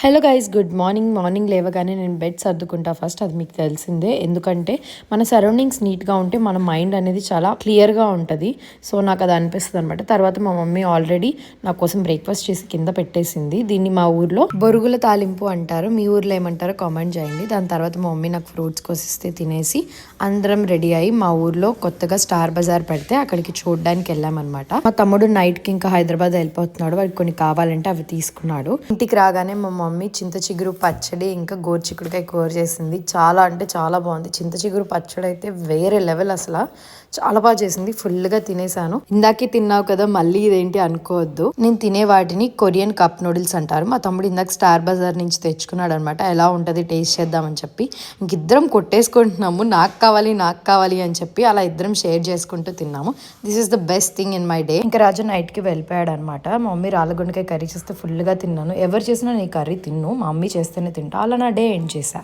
Hello guys, good morning. Morning లేవగానే నేను bed సర్దుకుంటా first. అది మీకు తెలిసిందే. ఎందుకంటే మన సరౌండింగ్స్ నీట్గా ఉంటే మన మైండ్ అనేది చాలా క్లియర్గా ఉంటుంది. సో నాకు అది అనిపిస్తుంది అనమాట. తర్వాత మా మమ్మీ ఆల్రెడీ నా కోసం బ్రేక్ఫాస్ట్ చేసి కింద పెట్టేసింది. దీన్ని మా ఊర్లో బొరుగుల తాలింపు అంటారు. మీ ఊర్లో ఏమంటారో కామెంట్ చేయండి. దాని తర్వాత మా మమ్మీ నాకు ఫ్రూట్స్ కోసిస్తే తినేసి అందరం రెడీ అయ్యి మా ఊర్లో కొత్తగా స్టార్ బజార్ పెడితే అక్కడికి చూడడానికి వెళ్ళామన్నమాట. మా తమ్ముడు నైట్కి ఇంకా హైదరాబాద్ వెళ్ళిపోతున్నాడు. వాడికి కొన్ని కావాలంటే అవి తీసుకున్నాడు. ఇంటికి రాగానే మా మమ్మీ చింత చిగురు పచ్చడి ఇంకా గోరుచిక్కుడుకాయ కూర చేసింది. చాలా అంటే చాలా బాగుంది. చింత చిగురు పచ్చడి అయితే వేరే లెవెల్. అసలు చాలా బాగా చేసింది. ఫుల్గా తినేసాను. ఇందాకే తిన్నావు కదా మళ్ళీ ఇదేంటి అనుకోవద్దు. నేను తినే వాటిని కొరియన్ కప్ నూడిల్స్ అంటారు. మా తమ్ముడు ఇందాక స్టార్ బజార్ నుంచి తెచ్చుకున్నాడు అనమాట. ఎలా ఉంటుంది టేస్ట్ చేద్దామని చెప్పి ఇంకిద్దరం కొట్టేసుకుంటున్నాము. నాకు కావాలి అని చెప్పి అలా ఇద్దరం షేర్ చేసుకుంటూ తిన్నాము. This is the best thing in my day. ఇంకా రాజు నైట్కి వెళ్ళిపోయాడు అనమాట. మా మమ్మీ రాళ్ళగుండకాయ కర్రీ చేస్తే ఫుల్గా తిన్నాను. ఎవరు చేసినా నీ కర్రీ తిన్ను, మా మమ్మీ చేస్తేనే తింటా. అలా నా డే ఎండ్ చేశా.